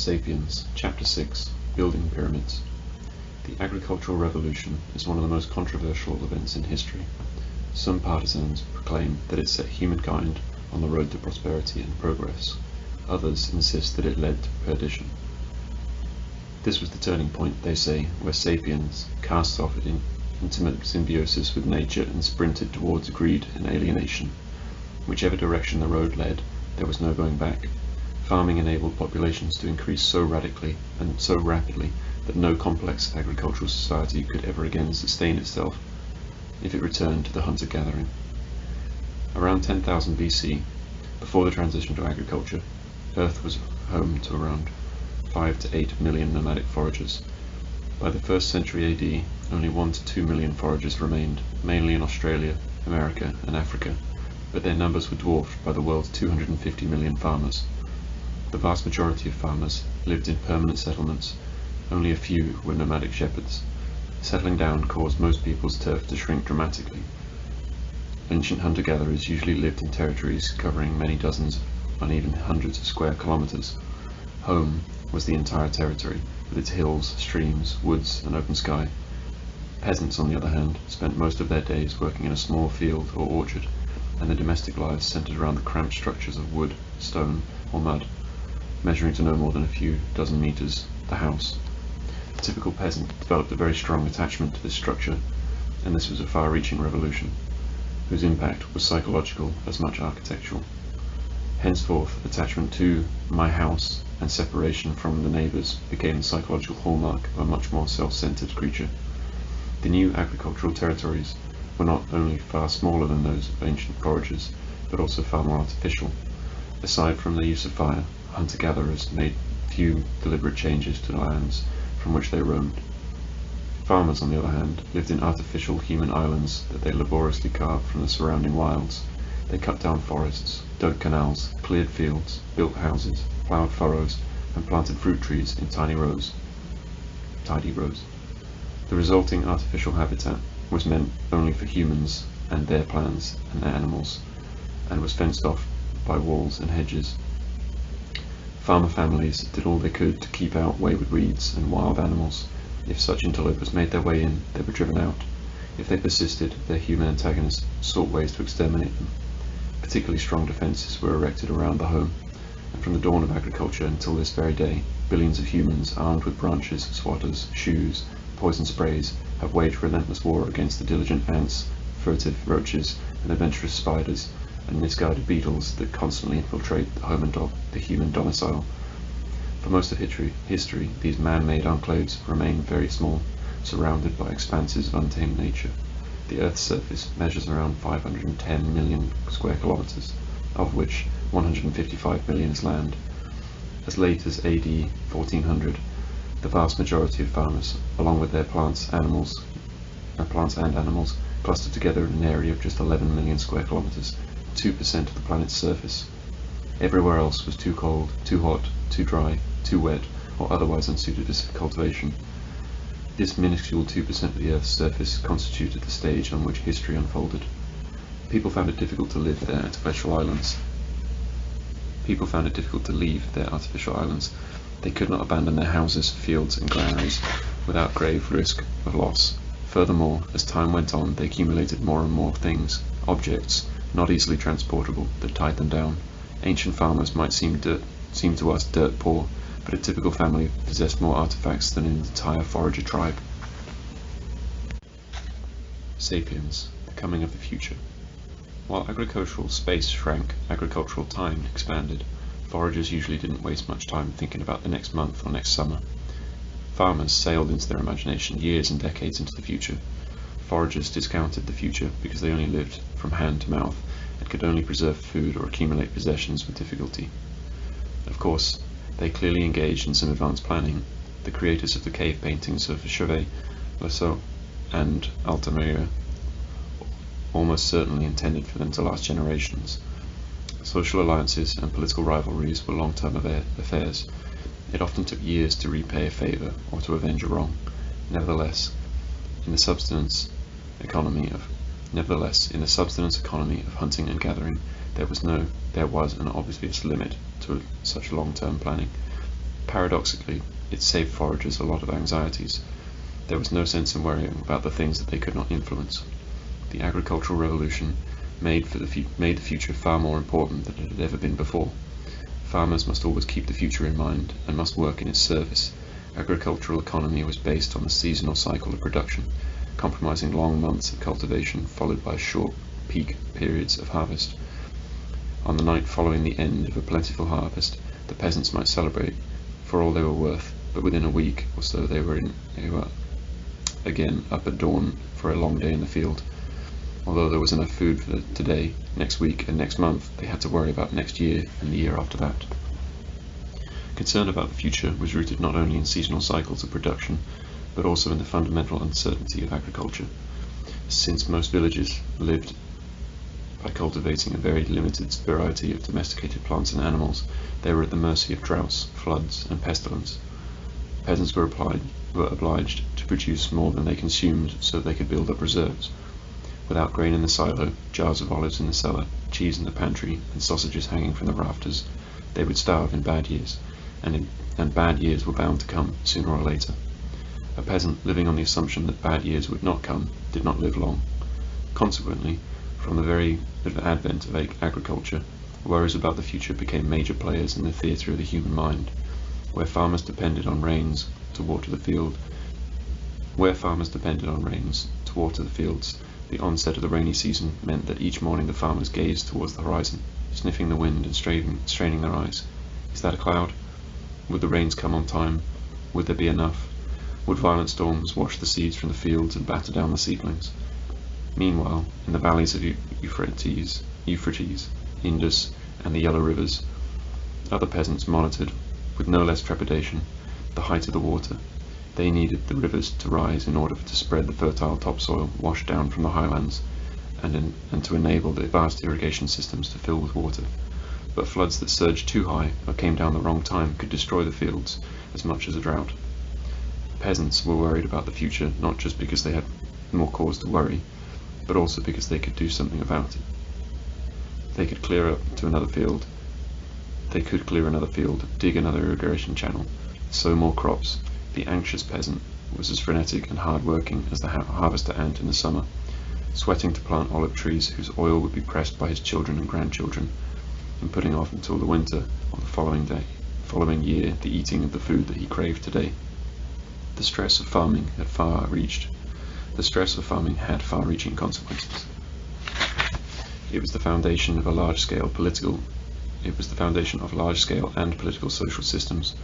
Sapiens, Chapter 6, Building Pyramids. The agricultural revolution is one of the most controversial events in history. Some partisans proclaim that it set humankind on the road to prosperity and progress. Others insist that it led to perdition. This was the turning point, they say, where Sapiens cast off in intimate symbiosis with nature and sprinted towards greed and alienation. Whichever direction the road led, there was no going back. Farming enabled populations to increase so radically and so rapidly that no complex agricultural society could ever again sustain itself if it returned to the hunter-gathering. Around 10,000 BC, before the transition to agriculture, Earth was home to around 5 to 8 million nomadic foragers. By the 1st century AD, only 1 to 2 million foragers remained, mainly in Australia, America, and Africa, but their numbers were dwarfed by the world's 250 million farmers. The vast majority of farmers lived in permanent settlements. Only a few were nomadic shepherds. Settling down caused most people's turf to shrink dramatically. Ancient hunter-gatherers usually lived in territories covering many dozens and even hundreds of square kilometers. Home was the entire territory, with its hills, streams, woods, and open sky. Peasants, on the other hand, spent most of their days working in a small field or orchard, and their domestic lives centered around the cramped structures of wood, stone, or mud, measuring to no more than a few dozen meters, the house. The typical peasant developed a very strong attachment to this structure, and this was a far-reaching revolution, whose impact was psychological as much architectural. Henceforth, attachment to my house and separation from the neighbors became the psychological hallmark of a much more self-centered creature. The new agricultural territories were not only far smaller than those of ancient foragers, but also far more artificial. Aside from the use of fire, hunter-gatherers made few deliberate changes to the lands from which they roamed. Farmers, on the other hand, lived in artificial human islands that they laboriously carved from the surrounding wilds. They cut down forests, dug canals, cleared fields, built houses, ploughed furrows, and planted fruit trees in tidy rows. The resulting artificial habitat was meant only for humans and their plants and their animals, and was fenced off by walls and hedges. Farmer families did all they could to keep out wayward weeds and wild animals. If such interlopers made their way in, they were driven out. If they persisted, their human antagonists sought ways to exterminate them. Particularly strong defences were erected around the home, and from the dawn of agriculture until this very day, billions of humans armed with branches, swatters, shoes, poison sprays have waged relentless war against the diligent ants, furtive roaches, and adventurous spiders, and misguided beetles that constantly infiltrate the home and the human domicile. For most of history, these man-made enclaves remain very small, surrounded by expanses of untamed nature. The Earth's surface measures around 510 million square kilometers, of which 155 million is land. As late as AD 1400, the vast majority of farmers, along with their plants and animals, clustered together in an area of just 11 million square kilometers, 2% of the planet's surface. Everywhere else was too cold, too hot, too dry, too wet, or otherwise unsuited for cultivation. This minuscule 2% of the Earth's surface constituted the stage on which history unfolded. People found it difficult to leave their artificial islands. They could not abandon their houses, fields, and granaries without grave risk of loss. Furthermore, as time went on, they accumulated more and more things, objects, not easily transportable, that tied them down. Ancient farmers might seem to us dirt poor, but a typical family possessed more artifacts than an entire forager tribe. Sapiens, the coming of the future. While agricultural space shrank, agricultural time expanded. Foragers usually didn't waste much time thinking about the next month or next summer. Farmers sailed into their imagination years and decades into the future. Foragers discounted the future because they only lived from hand to mouth and could only preserve food or accumulate possessions with difficulty. Of course, they clearly engaged in some advanced planning. The creators of the cave paintings of Chauvet, Lassault, and Altamira almost certainly intended for them to last generations. Social alliances and political rivalries were long-term affairs. It often took years to repay a favour or to avenge a wrong. Nevertheless, in the subsistence economy of hunting and gathering, there was an obvious limit to such long-term planning. Paradoxically, it saved foragers a lot of anxieties. There was no sense in worrying about the things that they could not influence. The agricultural revolution made the future far more important than it had ever been before. Farmers must always keep the future in mind and must work in its service. Agricultural economy was based on the seasonal cycle of production, compromising long months of cultivation followed by short peak periods of harvest. On the night following the end of a plentiful harvest, the peasants might celebrate for all they were worth, but within a week or so they were again up at dawn for a long day in the field. Although there was enough food for today, next week and next month, they had to worry about next year and the year after that. Concern about the future was rooted not only in seasonal cycles of production, but also in the fundamental uncertainty of agriculture. Since most villagers lived by cultivating a very limited variety of domesticated plants and animals, they were at the mercy of droughts, floods, and pestilence. Peasants were obliged to produce more than they consumed so they could build up reserves. Without grain in the silo, jars of olives in the cellar, cheese in the pantry, and sausages hanging from the rafters, they would starve in bad years, and bad years were bound to come sooner or later. A peasant living on the assumption that bad years would not come did not live long. Consequently, from the very advent of agriculture, worries about the future became major players in the theatre of the human mind. Where farmers depended on rains to water the fields, the onset of the rainy season meant that each morning the farmers gazed towards the horizon, sniffing the wind and straining their eyes. Is that a cloud? Would the rains come on time? Would there be enough? Would violent storms wash the seeds from the fields and batter down the seedlings? Meanwhile, in the valleys of Euphrates, Indus, and the Yellow Rivers, other peasants monitored, with no less trepidation, the height of the water. They needed the rivers to rise in order to spread the fertile topsoil washed down from the highlands, and to enable the vast irrigation systems to fill with water. But floods that surged too high or came down the wrong time could destroy the fields as much as a drought. Peasants were worried about the future not just because they had more cause to worry, but also because they could do something about it. They could clear another field, dig another irrigation channel, sow more crops. The anxious peasant was as frenetic and hard-working as the harvester ant in the summer, sweating to plant olive trees whose oil would be pressed by his children and grandchildren, and putting off until the winter or the following year the eating of the food that he craved today. The stress of farming had far-reaching consequences. It was the foundation of large-scale and political social systems.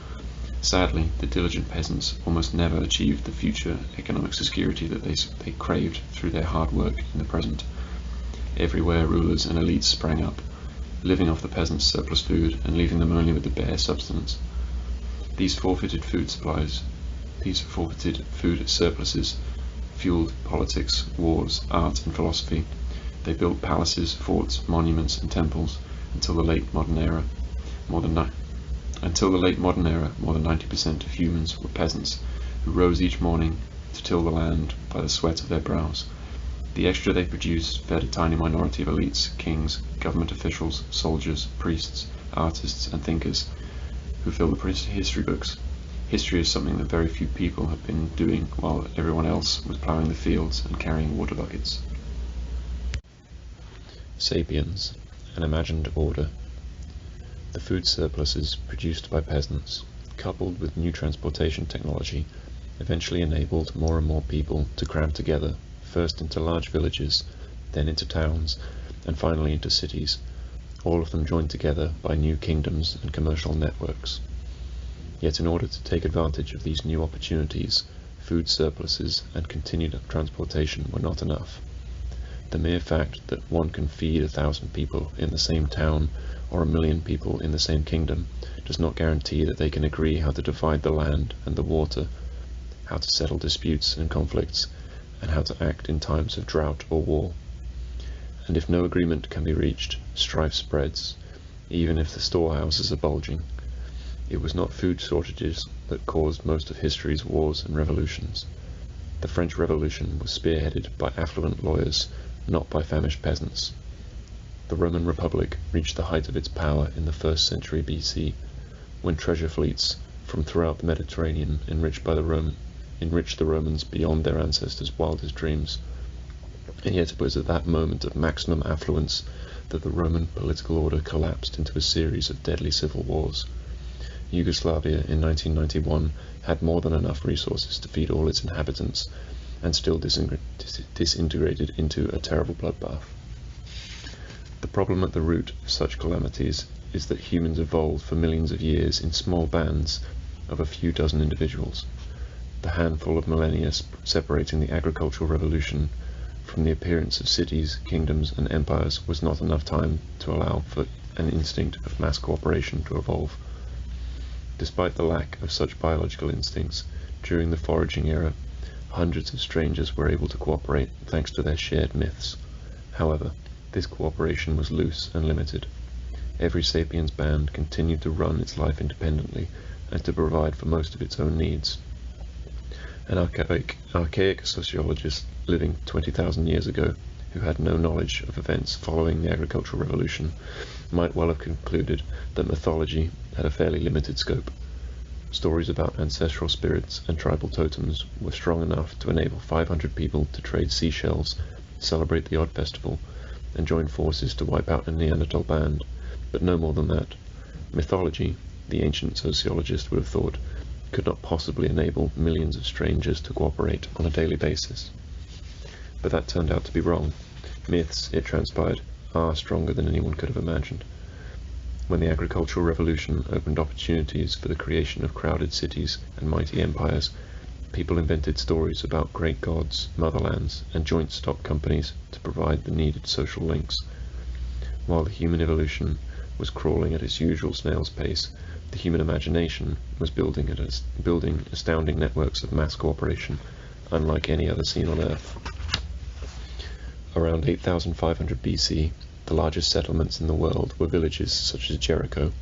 Sadly, the diligent peasants almost never achieved the future economic security that they craved through their hard work in the present. Everywhere rulers and elites sprang up, living off the peasants' surplus food and leaving them only with the bare substance. These forfeited food surpluses fueled politics, wars, art, and philosophy. They built palaces, forts, monuments, and temples until the late modern era. More than 90% of humans were peasants who rose each morning to till the land by the sweat of their brows. The extra they produced fed a tiny minority of elites, kings, government officials, soldiers, priests, artists, and thinkers who fill the history books. History is something that very few people have been doing while everyone else was ploughing the fields and carrying water buckets. Sapiens, an imagined order. The food surpluses produced by peasants, coupled with new transportation technology, eventually enabled more and more people to cram together, first into large villages, then into towns, and finally into cities, all of them joined together by new kingdoms and commercial networks. Yet in order to take advantage of these new opportunities, food surpluses and continued transportation were not enough. The mere fact that one can feed 1,000 people in the same town or 1,000,000 people in the same kingdom does not guarantee that they can agree how to divide the land and the water, how to settle disputes and conflicts, and how to act in times of drought or war. And if no agreement can be reached, strife spreads, even if the storehouses are bulging. It was not food shortages that caused most of history's wars and revolutions. The French Revolution was spearheaded by affluent lawyers, not by famished peasants. The Roman Republic reached the height of its power in the 1st century BC, when treasure fleets from throughout the Mediterranean enriched the Romans beyond their ancestors' wildest dreams. And yet it was at that moment of maximum affluence that the Roman political order collapsed into a series of deadly civil wars. Yugoslavia in 1991 had more than enough resources to feed all its inhabitants, and still disintegrated into a terrible bloodbath. The problem at the root of such calamities is that humans evolved for millions of years in small bands of a few dozen individuals. The handful of millennia separating the agricultural revolution from the appearance of cities, kingdoms, and empires was not enough time to allow for an instinct of mass cooperation to evolve. Despite the lack of such biological instincts, during the foraging era, hundreds of strangers were able to cooperate thanks to their shared myths. However, this cooperation was loose and limited. Every Sapiens band continued to run its life independently and to provide for most of its own needs. An archaic sociologist living 20,000 years ago, who had no knowledge of events following the agricultural revolution, might well have concluded that mythology had a fairly limited scope. Stories about ancestral spirits and tribal totems were strong enough to enable 500 people to trade seashells, celebrate the odd festival, and join forces to wipe out a Neanderthal band, but no more than that. Mythology, the ancient sociologist would have thought, could not possibly enable millions of strangers to cooperate on a daily basis. But that turned out to be wrong. Myths, it transpired, are stronger than anyone could have imagined. When the agricultural revolution opened opportunities for the creation of crowded cities and mighty empires, people invented stories about great gods, motherlands, and joint stock companies to provide the needed social links. While the human evolution was crawling at its usual snail's pace, the human imagination was building astounding networks of mass cooperation, unlike any other seen on Earth. Around 8,500 BC, the largest settlements in the world were villages such as Jericho,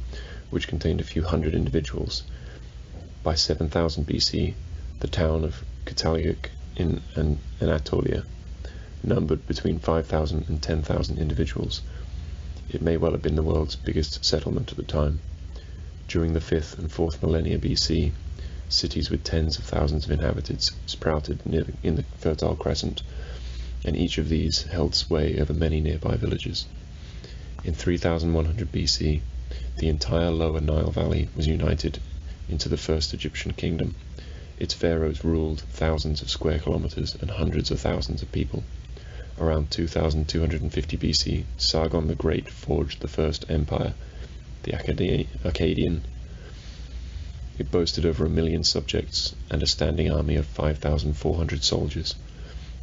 which contained a few hundred individuals. By 7,000 BC, the town of Cataliuk in Anatolia numbered between 5,000 and 10,000 individuals. It may well have been the world's biggest settlement at the time. During the 5th and 4th millennia BC, cities with tens of thousands of inhabitants sprouted in the Fertile Crescent, and each of these held sway over many nearby villages. In 3100 BC, the entire lower Nile Valley was united into the first Egyptian kingdom. Its pharaohs ruled thousands of square kilometers and hundreds of thousands of people. Around 2250 BC, Sargon the Great forged the first empire, the Akkadian. It boasted over 1 million subjects and a standing army of 5,400 soldiers.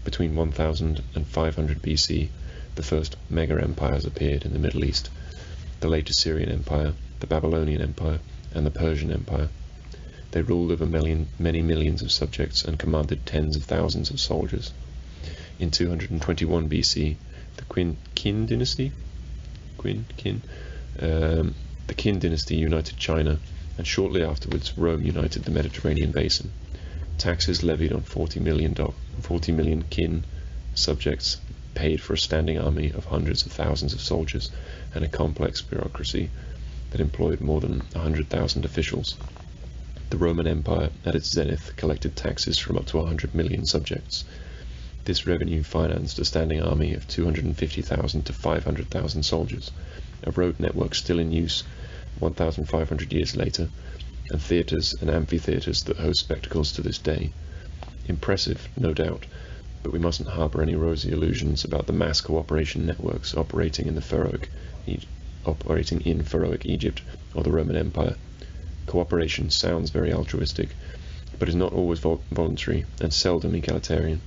Between 1000 and 500 BC, the first mega-empires appeared in the Middle East, the late Assyrian Empire, the Babylonian Empire, and the Persian Empire. They ruled over many millions of subjects and commanded tens of thousands of soldiers. In 221 BC, the Qin dynasty united China, and shortly afterwards Rome united the Mediterranean basin. Taxes levied on 40 million Qin subjects paid for a standing army of hundreds of thousands of soldiers and a complex bureaucracy that employed more than 100,000 officials. The Roman Empire, at its zenith, collected taxes from up to 100 million subjects. This revenue financed a standing army of 250,000 to 500,000 soldiers, a road network still in use 1,500 years later, and theatres and amphitheatres that host spectacles to this day. Impressive, no doubt, but we mustn't harbour any rosy illusions about the mass cooperation networks operating in Pharaohic Egypt or the Roman Empire. Cooperation sounds very altruistic, but is not always voluntary and seldom egalitarian.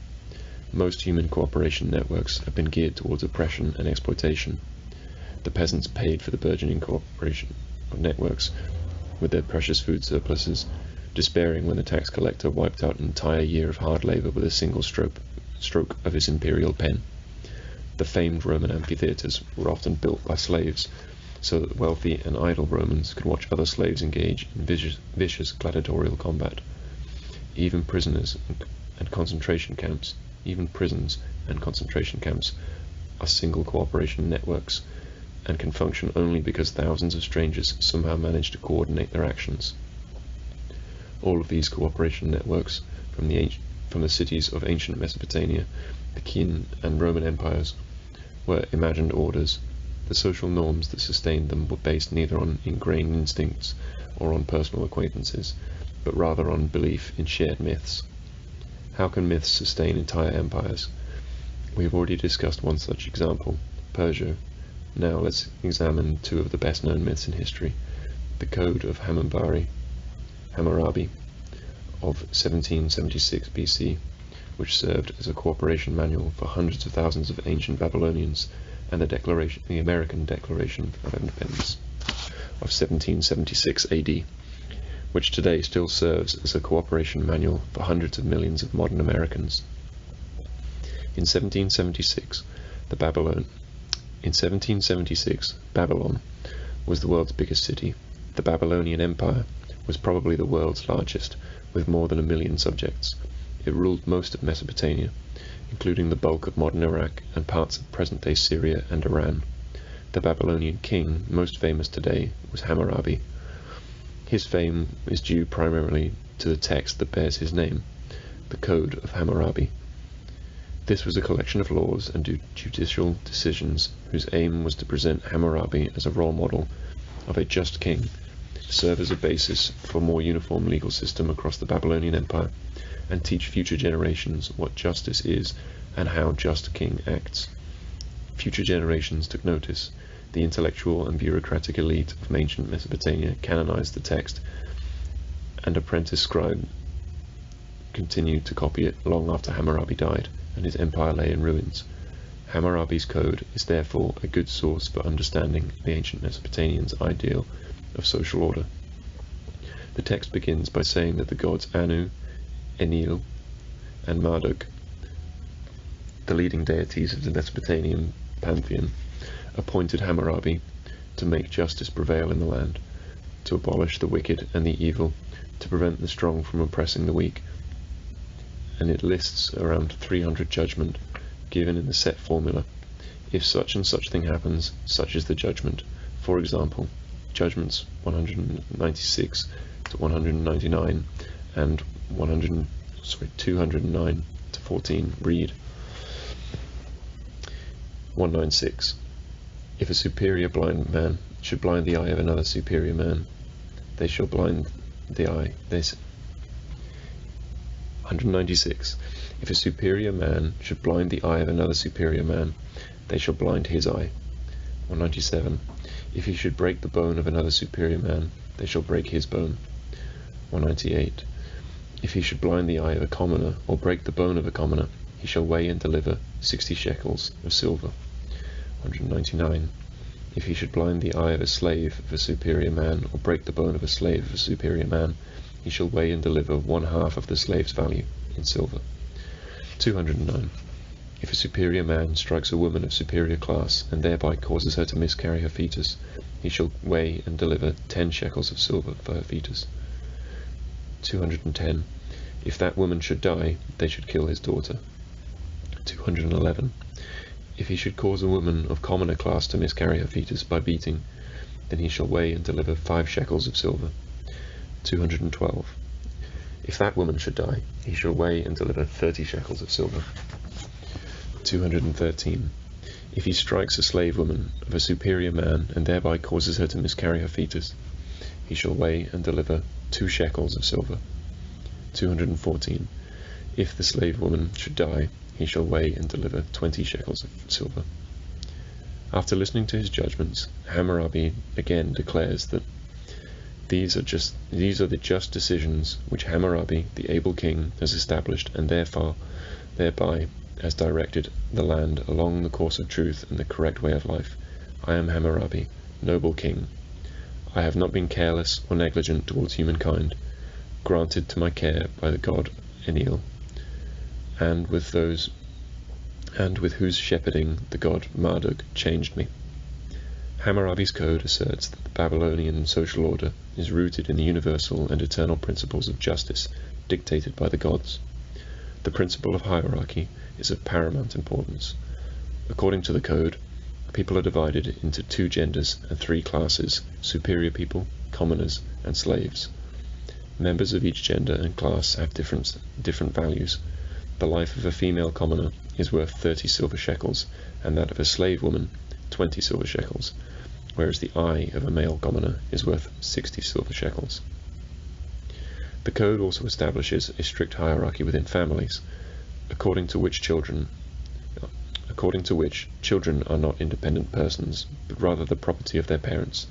Most human cooperation networks have been geared towards oppression and exploitation. The peasants paid for the burgeoning cooperation of networks with their precious food surpluses, despairing when the tax collector wiped out an entire year of hard labour with a single stroke of his imperial pen. The famed Roman amphitheatres were often built by slaves, so that wealthy and idle Romans could watch other slaves engage in vicious gladiatorial combat. Even prisons and concentration camps are single cooperation networks, and can function only because thousands of strangers somehow manage to coordinate their actions. All of these cooperation networks from the cities of ancient Mesopotamia, the Kin and Roman empires, were imagined orders. The social norms that sustained them were based neither on ingrained instincts or on personal acquaintances, but rather on belief in shared myths. How can myths sustain entire empires? We have already discussed one such example, Persia. Now let's examine two of the best-known myths in history. The Code of Hammurabi of 1776 BC, which served as a cooperation manual for hundreds of thousands of ancient Babylonians, and the American Declaration of Independence of 1776 AD, which today still serves as a cooperation manual for hundreds of millions of modern Americans. In 1776, Babylon was the world's biggest city. The Babylonian Empire was probably the world's largest, with more than 1 million subjects. It ruled most of Mesopotamia, including the bulk of modern Iraq and parts of present-day Syria and Iran. The Babylonian king, most famous today, was Hammurabi. His fame is due primarily to the text that bears his name, the Code of Hammurabi. This was a collection of laws and judicial decisions whose aim was to present Hammurabi as a role model of a just king, to serve as a basis for a more uniform legal system across the Babylonian Empire, and teach future generations what justice is and how just king acts. Future generations took notice. The intellectual and bureaucratic elite of ancient Mesopotamia canonized the text, and apprentice scribes continued to copy it long after Hammurabi died and his empire lay in ruins. Hammurabi's code is therefore a good source for understanding the ancient Mesopotamians' ideal of social order. The text begins by saying that the gods Anu, Enlil, and Marduk, the leading deities of the Mesopotamian pantheon, appointed Hammurabi to make justice prevail in the land, to abolish the wicked and the evil, to prevent the strong from oppressing the weak. And it lists around 300 judgment given in the set formula. If such and such thing happens, such is the judgment. For example, judgments 196 to 199 and 209 to 14 read 196. If a superior blind man should blind the eye of another superior man, they shall blind the eye. 196. If a superior man should blind the eye of another superior man, they shall blind his eye. 197. If he should break the bone of another superior man, they shall break his bone. 198. If he should blind the eye of a commoner, or break the bone of a commoner, he shall weigh and deliver 60 shekels of silver. 199. If he should blind the eye of a slave of a superior man, or break the bone of a slave of a superior man, he shall weigh and deliver 1/2 of the slave's value in silver. 209. If a superior man strikes a woman of superior class, and thereby causes her to miscarry her fetus, he shall weigh and deliver 10 shekels of silver for her fetus. 210. If that woman should die, they should kill his daughter. 211. If he should cause a woman of commoner class to miscarry her fetus by beating, then he shall weigh and deliver 5 shekels of silver. 212. If that woman should die, he shall weigh and deliver 30 shekels of silver. 213. If he strikes a slave woman of a superior man, and thereby causes her to miscarry her fetus, he shall weigh and deliver 2 shekels of silver. 214. If the slave woman should die, he shall weigh and deliver 20 shekels of silver. After listening to his judgments, Hammurabi again declares that these are the just decisions which Hammurabi, the able king, has established, and thereby has directed the land along the course of truth and the correct way of life. I am Hammurabi, noble king. I have not been careless or negligent towards humankind, granted to my care by the god Enlil, and with whose shepherding the god Marduk changed me. Hammurabi's code asserts that the Babylonian social order is rooted in the universal and eternal principles of justice dictated by the gods. The principle of hierarchy is of paramount importance. According to the code, people are divided into 2 genders and 3 classes: superior people, commoners, and slaves. Members of each gender and class have different values. The life of a female commoner is worth 30 silver shekels, and that of a slave woman 20 silver shekels, whereas the eye of a male commoner is worth 60 silver shekels. The code also establishes a strict hierarchy within families, according to which children are not independent persons, but rather the property of their parents.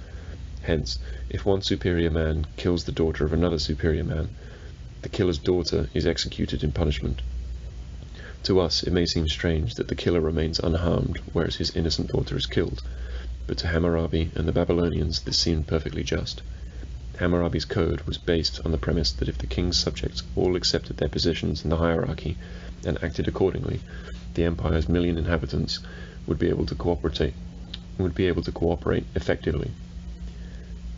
Hence, if one superior man kills the daughter of another superior man, the killer's daughter is executed in punishment. To us, it may seem strange that the killer remains unharmed, whereas his innocent daughter is killed, but to Hammurabi and the Babylonians this seemed perfectly just. Hammurabi's code was based on the premise that if the king's subjects all accepted their positions in the hierarchy and acted accordingly, the empire's 1,000,000 inhabitants would be able to cooperate effectively.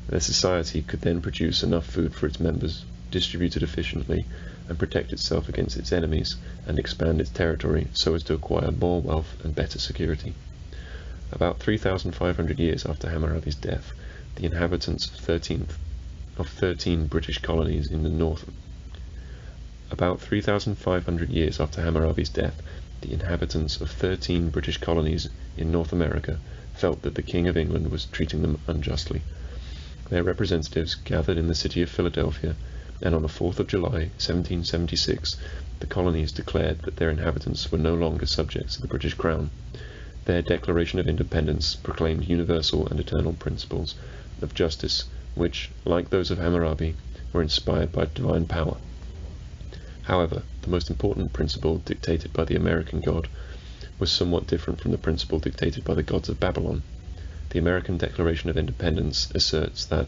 Their society could then produce enough food for its members, distribute it efficiently, and protect itself against its enemies, and expand its territory so as to acquire more wealth and better security. About 3,500 years after Hammurabi's death, the inhabitants of 13 British colonies in the north. About 3,500 years after Hammurabi's death, the inhabitants of 13 British colonies in North America felt that the King of England was treating them unjustly. Their representatives gathered in the city of Philadelphia, and on the 4th of July, 1776, the colonies declared that their inhabitants were no longer subjects of the British Crown. Their Declaration of Independence proclaimed universal and eternal principles of justice, which, like those of Hammurabi, were inspired by divine power. However, the most important principle dictated by the American god was somewhat different from the principle dictated by the gods of Babylon. The American Declaration of Independence asserts that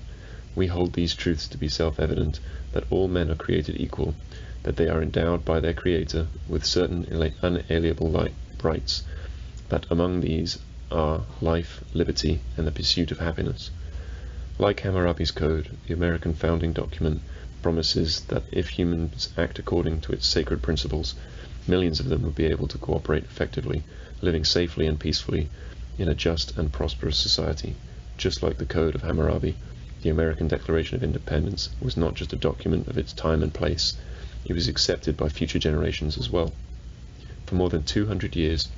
we hold these truths to be self-evident, that all men are created equal, that they are endowed by their Creator with certain unalienable rights, that among these are life, liberty, and the pursuit of happiness. Like Hammurabi's code, the American founding document promises that if humans act according to its sacred principles, millions of them would be able to cooperate effectively, living safely and peacefully in a just and prosperous society. Just like the Code of Hammurabi, the American Declaration of Independence was not just a document of its time and place, it was accepted by future generations as well. For more than 200 years,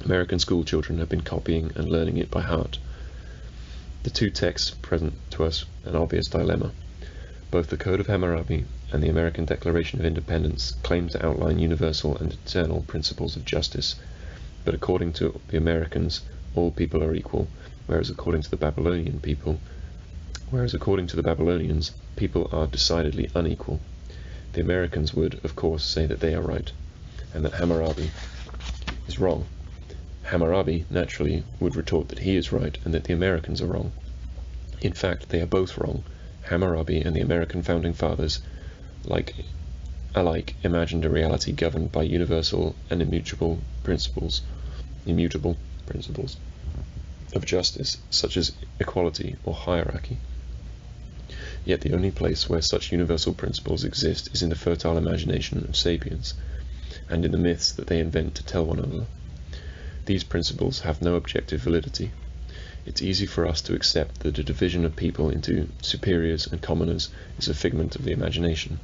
American school children have been copying and learning it by heart. The two texts present to us an obvious dilemma. Both the Code of Hammurabi and the American Declaration of Independence claim to outline universal and eternal principles of justice, but according to the Americans, all people are equal, whereas according to the Babylonians, people are decidedly unequal. The Americans would, of course, say that they are right, and that Hammurabi is wrong. Hammurabi, naturally, would retort that he is right and that the Americans are wrong. In fact, they are both wrong. Hammurabi and the American founding fathers alike imagined a reality governed by universal and immutable principles of justice, such as equality or hierarchy. Yet the only place where such universal principles exist is in the fertile imagination of Sapiens, and in the myths that they invent to tell one another. These principles have no objective validity. It's easy for us to accept that a division of people into superiors and commoners is a figment of the imagination,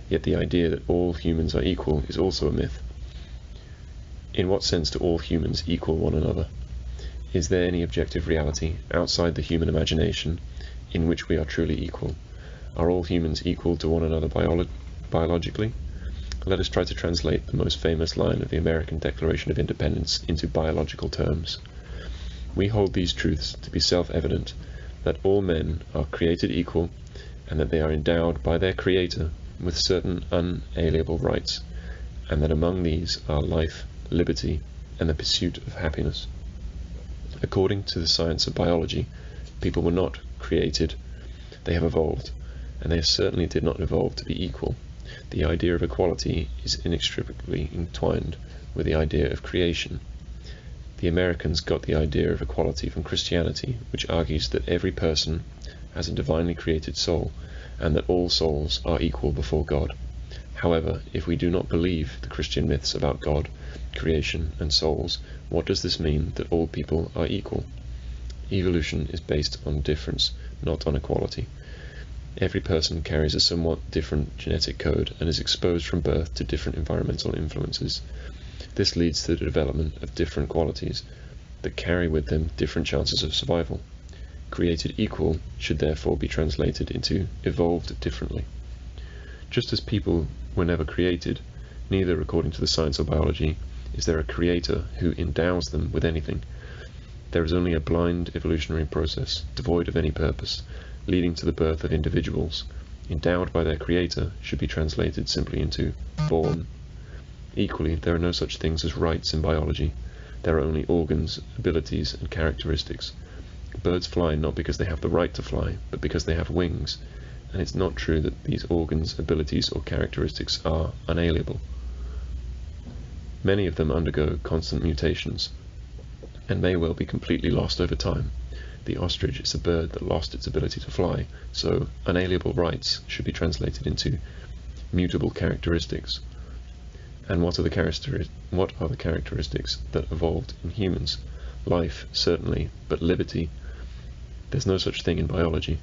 yet the idea that all humans are equal is also a myth. In what sense do all humans equal one another? Is there any objective reality outside the human imagination in which we are truly equal? Are all humans equal to one another biologically? Let us try to translate the most famous line of the American Declaration of Independence into biological terms. We hold these truths to be self-evident, that all men are created equal, and that they are endowed by their Creator with certain unalienable rights, and that among these are life, liberty, and the pursuit of happiness. According to the science of biology, people were not created, they have evolved, and they certainly did not evolve to be equal. The idea of equality is inextricably entwined with the idea of creation. The Americans got the idea of equality from Christianity, which argues that every person has a divinely created soul, and that all souls are equal before God. However, if we do not believe the Christian myths about God, creation, and souls, what does this mean that all people are equal? Evolution is based on difference, not on equality. Every person carries a somewhat different genetic code and is exposed from birth to different environmental influences. This leads to the development of different qualities that carry with them different chances of survival. Created equal should therefore be translated into evolved differently. Just as people were never created, neither, according to the science of biology, is there a creator who endows them with anything. There is only a blind evolutionary process, devoid of any purpose, leading to the birth of individuals. Endowed by their creator should be translated simply into born. Equally, there are no such things as rights in biology. There are only organs, abilities, and characteristics. Birds fly not because they have the right to fly, but because they have wings, and it's not true that these organs, abilities, or characteristics are unalienable. Many of them undergo constant mutations, and may well be completely lost over time. The ostrich is a bird that lost its ability to fly, so unalienable rights should be translated into mutable characteristics. And what are the characteristics that evolved in humans? Life, certainly, but liberty? There's no such thing in biology.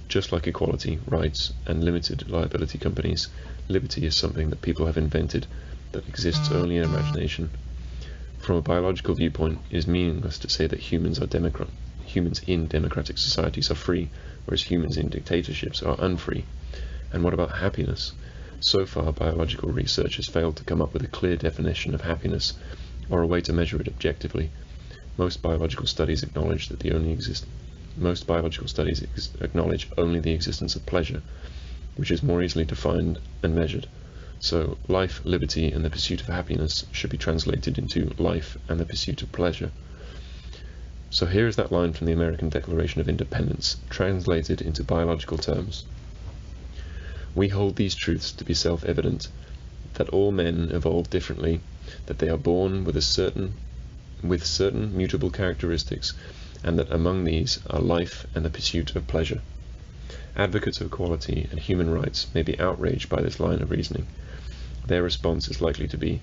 Just like equality, rights, and limited liability companies, liberty is something that people have invented that exists only in imagination. From a biological viewpoint, it is meaningless to say that humans in democratic societies are free, whereas humans in dictatorships are unfree. And what about happiness? So far, biological research has failed to come up with a clear definition of happiness, or a way to measure it objectively. Most biological studies acknowledge only the existence of pleasure, which is more easily defined and measured. So, life, liberty, and the pursuit of happiness should be translated into life and the pursuit of pleasure. So here is that line from the American Declaration of Independence, translated into biological terms. We hold these truths to be self-evident, that all men evolve differently, that they are born with certain mutable characteristics, and that among these are life and the pursuit of pleasure. Advocates of equality and human rights may be outraged by this line of reasoning. Their response is likely to be,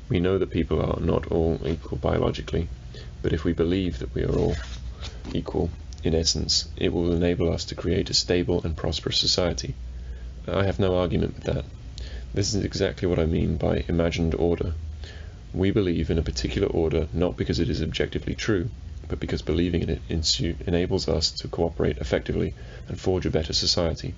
we know that people are not all equal biologically, but if we believe that we are all equal in essence, it will enable us to create a stable and prosperous society. I have no argument with that. This is exactly what I mean by imagined order. We believe in a particular order not because it is objectively true, but because believing in it enables us to cooperate effectively and forge a better society.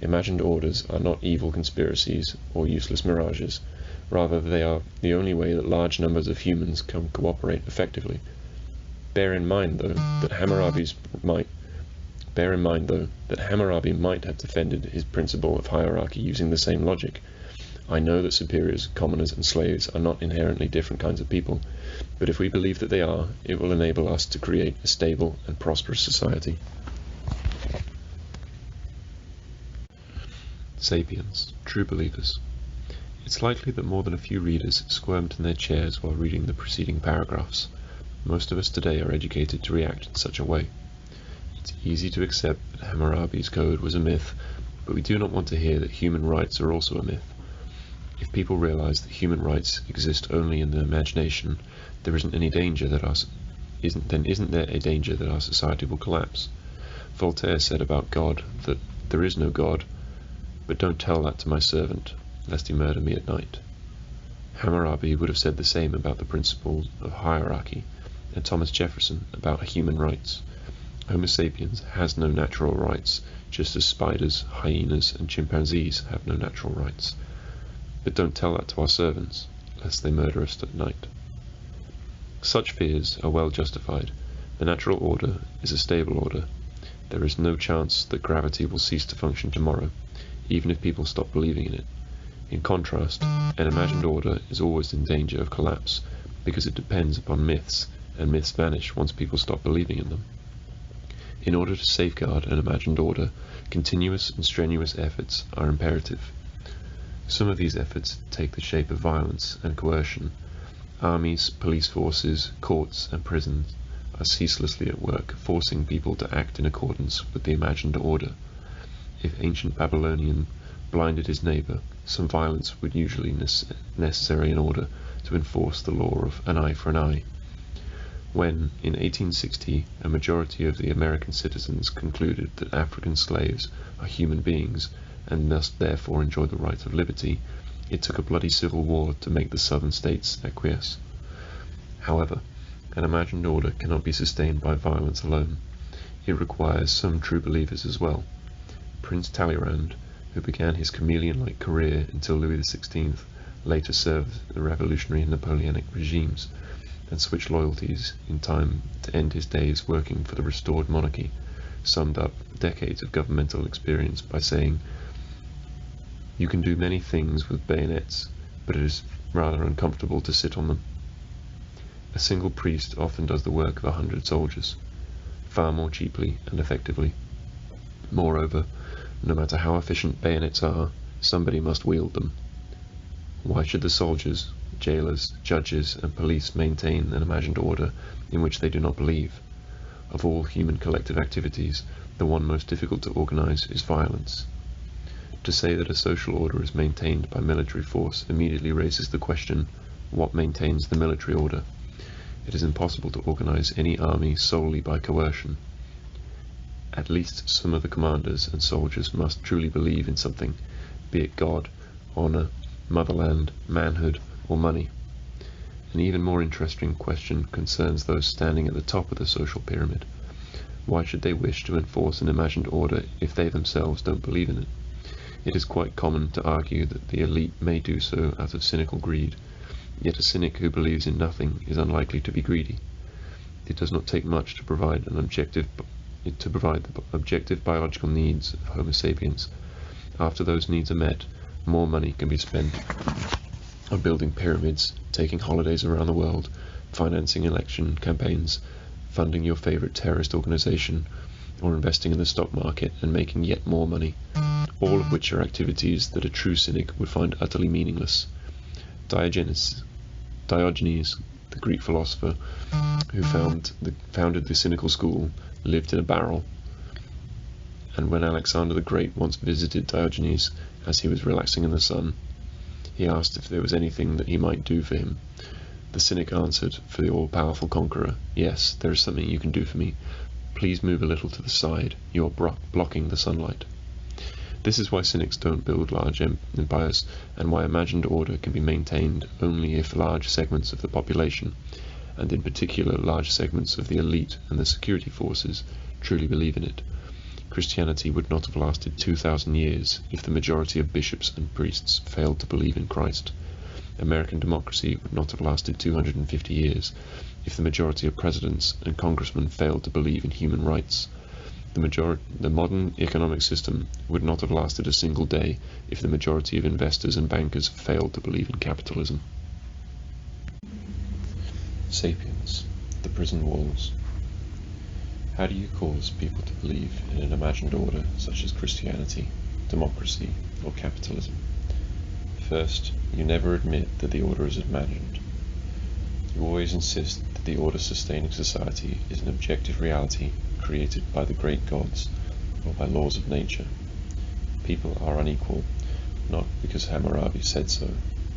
Imagined orders are not evil conspiracies or useless mirages. Rather, they are the only way that large numbers of humans can cooperate effectively. Bear in mind, though, that Hammurabi might have defended his principle of hierarchy using the same logic. I know that superiors, commoners, and slaves are not inherently different kinds of people, but if we believe that they are, it will enable us to create a stable and prosperous society. Sapiens, True Believers. It's likely that more than a few readers squirmed in their chairs while reading the preceding paragraphs. Most of us today are educated to react in such a way. It's easy to accept that Hammurabi's code was a myth, but we do not want to hear that human rights are also a myth. If people realize that human rights exist only in the imagination, there isn't any danger that isn't there a danger that our society will collapse? Voltaire said about God that there is no God, but don't tell that to my servant, lest he murder me at night. Hammurabi would have said the same about the principles of hierarchy, and Thomas Jefferson about human rights. Homo sapiens has no natural rights, just as spiders, hyenas, and chimpanzees have no natural rights. But don't tell that to our servants, lest they murder us at night. Such fears are well justified. The natural order is a stable order. There is no chance that gravity will cease to function tomorrow, even if people stop believing in it. In contrast, an imagined order is always in danger of collapse, because it depends upon myths, and myths vanish once people stop believing in them. In order to safeguard an imagined order, continuous and strenuous efforts are imperative. Some of these efforts take the shape of violence and coercion. Armies, police forces, courts, and prisons are ceaselessly at work, forcing people to act in accordance with the imagined order. If ancient Babylonian blinded his neighbor, some violence would usually necessary in order to enforce the law of an eye for an eye. When, in 1860, a majority of the American citizens concluded that African slaves are human beings and must therefore enjoy the right of liberty, it took a bloody civil war to make the southern states acquiesce. However, an imagined order cannot be sustained by violence alone. It requires some true believers as well. Prince Talleyrand, who began his chameleon-like career until Louis XVI later served the revolutionary and Napoleonic regimes, and switched loyalties in time to end his days working for the restored monarchy, summed up decades of governmental experience by saying, "You can do many things with bayonets, but it is rather uncomfortable to sit on them." A single priest often does the work of 100 soldiers, far more cheaply and effectively. Moreover, no matter how efficient bayonets are, somebody must wield them. Why should the soldiers, jailers, judges, and police maintain an imagined order in which they do not believe? Of all human collective activities, the one most difficult to organize is violence. To say that a social order is maintained by military force immediately raises the question, what maintains the military order? It is impossible to organize any army solely by coercion. At least some of the commanders and soldiers must truly believe in something, be it God, honor, motherland, manhood, or money. An even more interesting question concerns those standing at the top of the social pyramid. Why should they wish to enforce an imagined order if they themselves don't believe in it? It is quite common to argue that the elite may do so out of cynical greed, yet a cynic who believes in nothing is unlikely to be greedy. It does not take much to provide the objective biological needs of Homo sapiens. After those needs are met, more money can be spent on building pyramids, taking holidays around the world, financing election campaigns, funding your favorite terrorist organization, or investing in the stock market and making yet more money, all of which are activities that a true cynic would find utterly meaningless. Diogenes, the Greek philosopher who founded the cynical school, lived in a barrel, and when Alexander the Great once visited Diogenes as he was relaxing in the sun, he asked if there was anything that he might do for him. The cynic answered for the all-powerful conqueror, "Yes, there is something you can do for me. Please move a little to the side. You are blocking the sunlight." This is why cynics don't build large empires, and why imagined order can be maintained only if large segments of the population, and in particular large segments of the elite and the security forces, truly believe in it. Christianity would not have lasted 2,000 years if the majority of bishops and priests failed to believe in Christ. American democracy would not have lasted 250 years if the majority of presidents and congressmen failed to believe in human rights. The modern economic system would not have lasted a single day if the majority of investors and bankers failed to believe in capitalism. Sapiens, the prison walls. How do you cause people to believe in an imagined order such as Christianity, democracy, or capitalism? First, you never admit that the order is imagined. You always insist that the order sustaining society is an objective reality created by the great gods or by laws of nature. People are unequal, not because Hammurabi said so,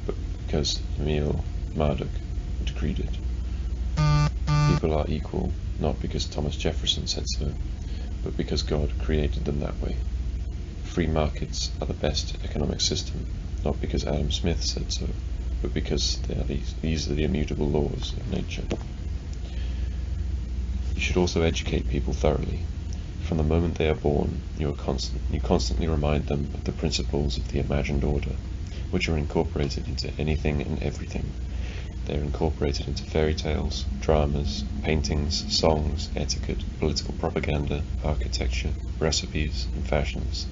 but because Emil Marduk decreed it. People are equal, not because Thomas Jefferson said so, but because God created them that way. Free markets are the best economic system, not because Adam Smith said so, but because these are the immutable laws of nature. You should also educate people thoroughly. From the moment they are born, you constantly remind them of the principles of the imagined order, which are incorporated into anything and everything. They are incorporated into fairy tales, dramas, paintings, songs, etiquette, political propaganda, architecture, recipes, and fashions.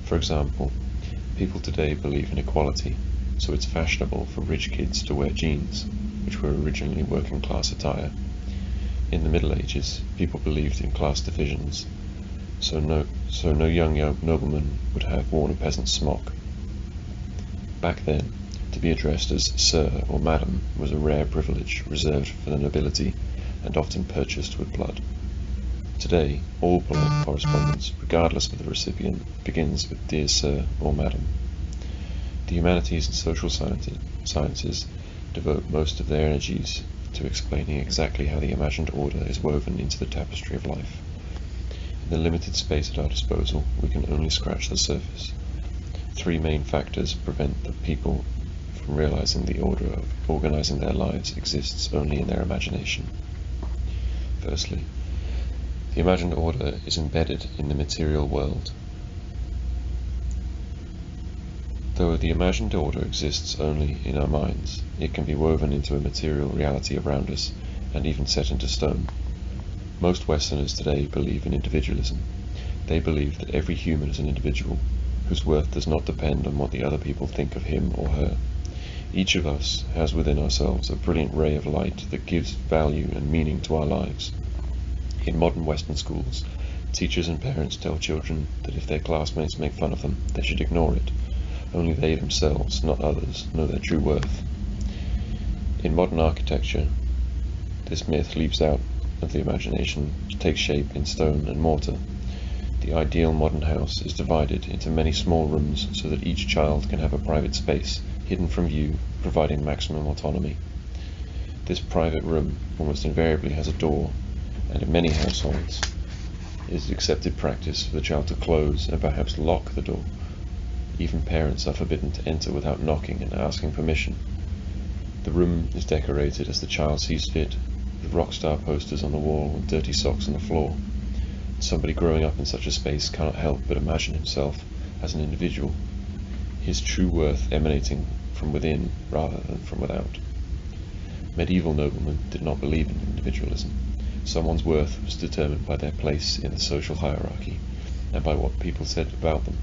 For example, people today believe in equality, so it's fashionable for rich kids to wear jeans, which were originally working class attire. In the Middle Ages, people believed in class divisions, so no young nobleman would have worn a peasant's smock. Back then, to be addressed as Sir or Madam was a rare privilege reserved for the nobility and often purchased with blood. Today, all polite correspondence, regardless of the recipient, begins with Dear Sir or Madam. The humanities and social sciences devote most of their energies to explaining exactly how the imagined order is woven into the tapestry of life. In the limited space at our disposal, we can only scratch the surface. Three main factors prevent the people from realizing the order of organizing their lives exists only in their imagination. Firstly, the imagined order is embedded in the material world. Though the imagined order exists only in our minds, it can be woven into a material reality around us and even set into stone. Most Westerners today believe in individualism. They believe that every human is an individual, whose worth does not depend on what the other people think of him or her. Each of us has within ourselves a brilliant ray of light that gives value and meaning to our lives. In modern Western schools, teachers and parents tell children that if their classmates make fun of them, they should ignore it. Only they themselves, not others, know their true worth. In modern architecture, this myth leaps out of the imagination to take shape in stone and mortar. The ideal modern house is divided into many small rooms so that each child can have a private space, hidden from view, providing maximum autonomy. This private room almost invariably has a door, and in many households it is accepted practice for the child to close and perhaps lock the door. Even parents are forbidden to enter without knocking and asking permission. The room is decorated as the child sees fit, with rock star posters on the wall and dirty socks on the floor. Somebody growing up in such a space cannot help but imagine himself as an individual, his true worth emanating from within rather than from without. Medieval noblemen did not believe in individualism. Someone's worth was determined by their place in the social hierarchy and by what people said about them.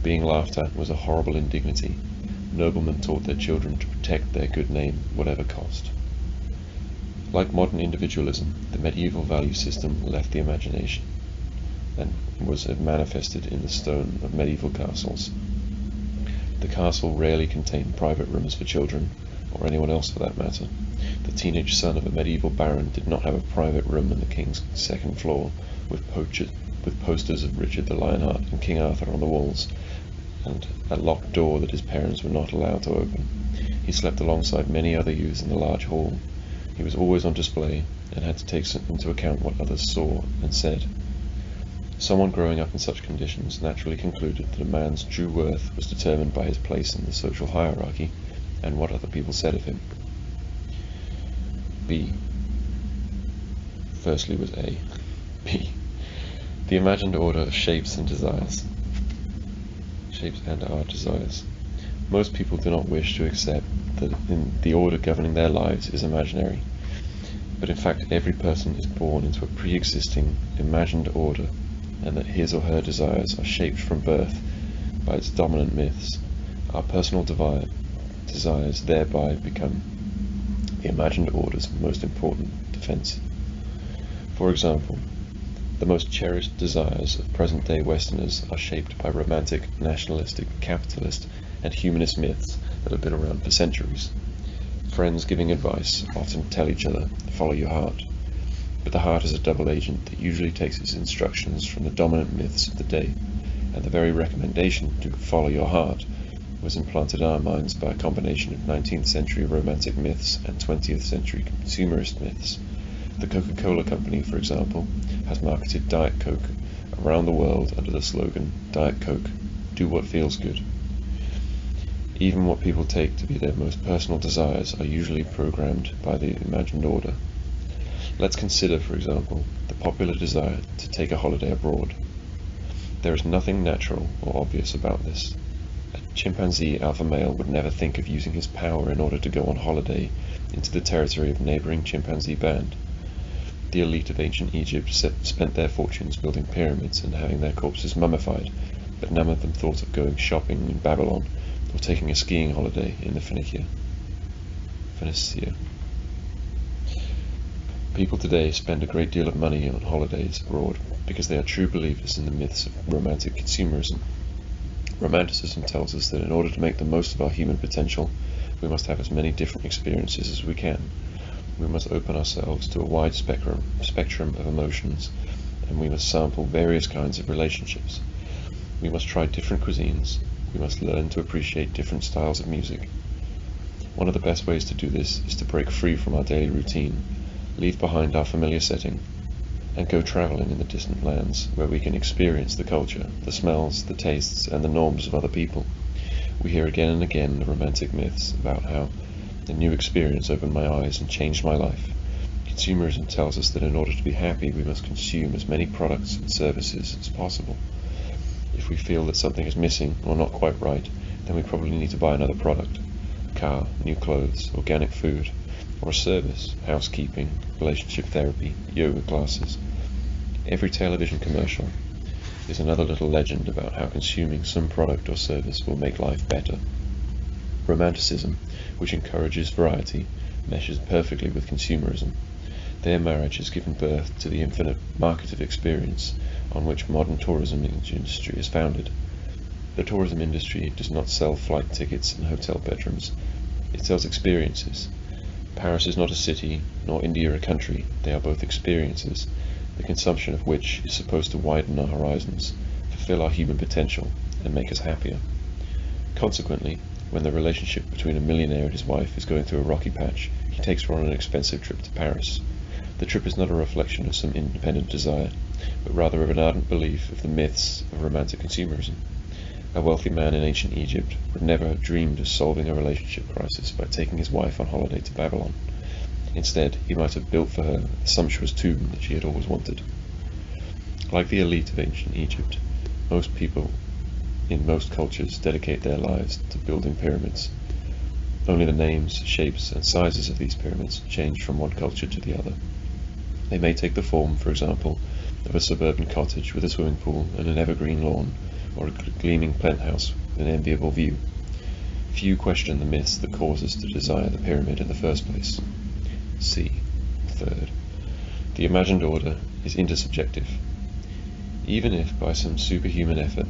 Being laughed at was a horrible indignity. Noblemen taught their children to protect their good name, whatever cost. Like modern individualism, the medieval value system left the imagination and was manifested in the stone of medieval castles. The castle rarely contained private rooms for children, or anyone else for that matter. The teenage son of a medieval baron did not have a private room on the king's second floor, with posters of Richard the Lionheart and King Arthur on the walls, and a locked door that his parents were not allowed to open. He slept alongside many other youths in the large hall. He was always on display, and had to take into account what others saw and said. Someone growing up in such conditions naturally concluded that a man's true worth was determined by his place in the social hierarchy and what other people said of him. B. Firstly was A. B. The imagined order of shapes and desires. Shapes and our desires. Most people do not wish to accept that the order governing their lives is imaginary, but in fact every person is born into a pre-existing imagined order, and that his or her desires are shaped from birth by its dominant myths. Our personal desires thereby become the imagined order's most important defense. For example, the most cherished desires of present-day Westerners are shaped by romantic, nationalistic, capitalist, and humanist myths that have been around for centuries. Friends giving advice often tell each other, follow your heart. But the heart is a double agent that usually takes its instructions from the dominant myths of the day, and the very recommendation to follow your heart was implanted in our minds by a combination of 19th century romantic myths and 20th century consumerist myths. The Coca-Cola Company, for example, has marketed Diet Coke around the world under the slogan, Diet Coke, do what feels good. Even what people take to be their most personal desires are usually programmed by the imagined order. Let's consider, for example, the popular desire to take a holiday abroad. There is nothing natural or obvious about this. A chimpanzee alpha male would never think of using his power in order to go on holiday into the territory of a neighboring chimpanzee band. The elite of ancient Egypt spent their fortunes building pyramids and having their corpses mummified, but none of them thought of going shopping in Babylon or taking a skiing holiday in the Phoenicia. People today spend a great deal of money on holidays abroad because they are true believers in the myths of romantic consumerism. Romanticism tells us that in order to make the most of our human potential, we must have as many different experiences as we can. We must open ourselves to a wide spectrum of emotions, and we must sample various kinds of relationships. We must try different cuisines. We must learn to appreciate different styles of music. One of the best ways to do this is to break free from our daily routine, leave behind our familiar setting, and go travelling in the distant lands where we can experience the culture, the smells, the tastes, and the norms of other people. We hear again and again the romantic myths about how a new experience opened my eyes and changed my life. Consumerism tells us that in order to be happy, we must consume as many products and services as possible. If we feel that something is missing or not quite right, then we probably need to buy another product: a car, new clothes, organic food, or a service: housekeeping, relationship therapy, yoga classes. Every television commercial is another little legend about how consuming some product or service will make life better. Romanticism, which encourages variety, meshes perfectly with consumerism. Their marriage has given birth to the infinite market of experience on which modern tourism industry is founded. The tourism industry does not sell flight tickets and hotel bedrooms. It sells experiences. Paris is not a city, nor India a country. They are both experiences, the consumption of which is supposed to widen our horizons, fulfill our human potential, and make us happier. Consequently, when the relationship between a millionaire and his wife is going through a rocky patch, he takes her on an expensive trip to Paris. The trip is not a reflection of some independent desire, but rather of an ardent belief of the myths of romantic consumerism. A wealthy man in ancient Egypt would never have dreamed of solving a relationship crisis by taking his wife on holiday to Babylon. Instead, he might have built for her a sumptuous tomb that she had always wanted. Like the elite of ancient Egypt, most people in most cultures dedicate their lives to building pyramids. Only the names, shapes, and sizes of these pyramids change from one culture to the other. They may take the form, for example, of a suburban cottage with a swimming pool and an evergreen lawn, or a gleaming penthouse with an enviable view. Few question the myths that cause us to desire the pyramid in the first place. C. Third, the imagined order is intersubjective. Even if, by some superhuman effort,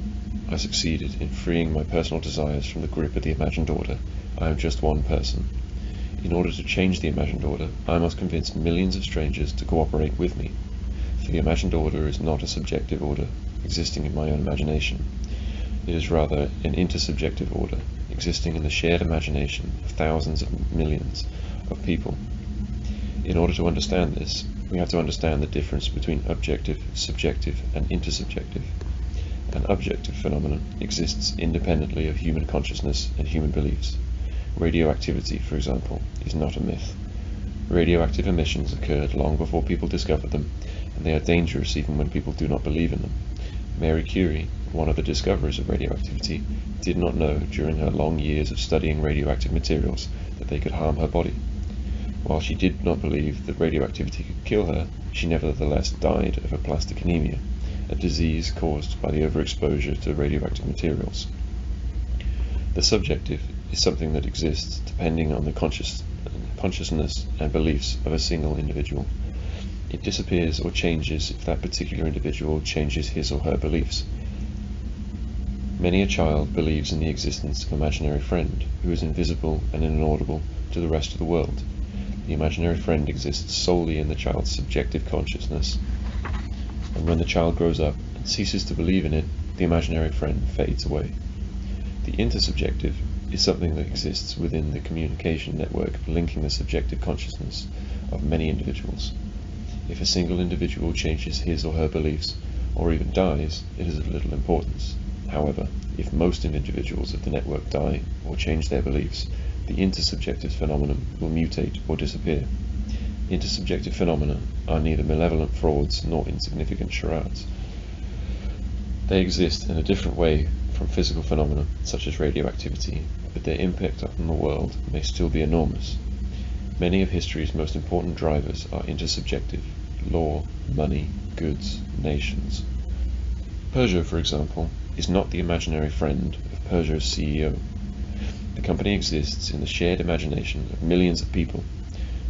I succeeded in freeing my personal desires from the grip of the imagined order, I am just one person. In order to change the imagined order, I must convince millions of strangers to cooperate with me, for the imagined order is not a subjective order existing in my own imagination. It is rather an intersubjective order existing in the shared imagination of thousands of millions of people. In order to understand this, we have to understand the difference between objective, subjective, and intersubjective. An objective phenomenon exists independently of human consciousness and human beliefs. Radioactivity, for example, is not a myth. Radioactive emissions occurred long before people discovered them, and they are dangerous even when people do not believe in them. Mary Curie, one of the discoverers of radioactivity, did not know during her long years of studying radioactive materials that they could harm her body. While she did not believe that radioactivity could kill her, she nevertheless died of aplastic anemia, a disease caused by the overexposure to radioactive materials. The subjective is something that exists depending on the consciousness and beliefs of a single individual. It disappears or changes if that particular individual changes his or her beliefs. Many a child believes in the existence of an imaginary friend who is invisible and inaudible to the rest of the world. The imaginary friend exists solely in the child's subjective consciousness, and when the child grows up and ceases to believe in it, the imaginary friend fades away. The intersubjective is something that exists within the communication network linking the subjective consciousness of many individuals. If a single individual changes his or her beliefs, or even dies, it is of little importance. However, if most individuals of the network die or change their beliefs, the intersubjective phenomenon will mutate or disappear. Intersubjective phenomena are neither malevolent frauds nor insignificant charades. They exist in a different way from physical phenomena such as radioactivity, but their impact on the world may still be enormous. Many of history's most important drivers are intersubjective: law, money, goods, nations. Peugeot, for example, is not the imaginary friend of Peugeot's CEO. The company exists in the shared imagination of millions of people.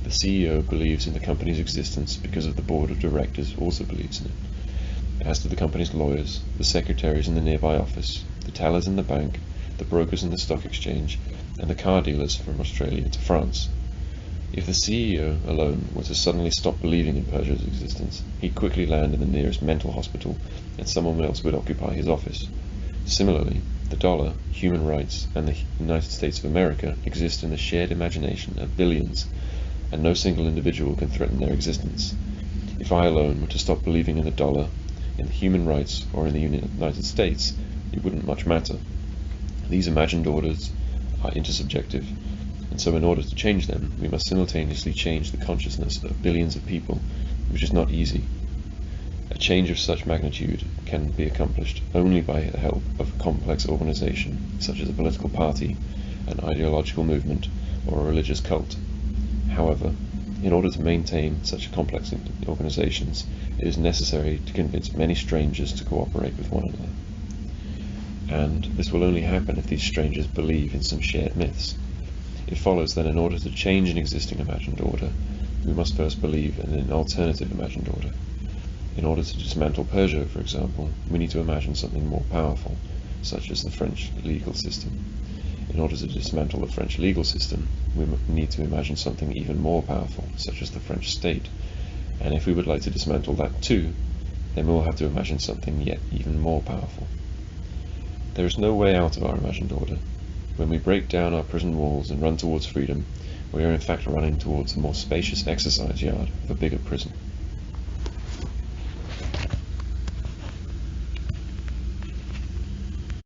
The CEO believes in the company's existence because of the board of directors also believes in it. As do the company's lawyers, the secretaries in the nearby office, the tellers in the bank, the brokers in the stock exchange, and the car dealers from Australia to France. If the CEO alone were to suddenly stop believing in Peugeot's existence, he'd quickly land in the nearest mental hospital, and someone else would occupy his office. Similarly, the dollar, human rights, and the United States of America exist in the shared imagination of billions, and no single individual can threaten their existence. If I alone were to stop believing in the dollar, in the human rights, or in the United States, it wouldn't much matter. These imagined orders are intersubjective, and so in order to change them, we must simultaneously change the consciousness of billions of people, which is not easy. A change of such magnitude can be accomplished only by the help of a complex organization, such as a political party, an ideological movement, or a religious cult. However, in order to maintain such complex organizations, it is necessary to convince many strangers to cooperate with one another. And this will only happen if these strangers believe in some shared myths. It follows that in order to change an existing imagined order, we must first believe in an alternative imagined order. In order to dismantle Persia, for example, we need to imagine something more powerful, such as the French legal system. In order to dismantle the French legal system, we need to imagine something even more powerful, such as the French state. And if we would like to dismantle that too, then we'll have to imagine something yet even more powerful. There is no way out of our imagined order. When we break down our prison walls and run towards freedom, we are in fact running towards a more spacious exercise yard of a bigger prison.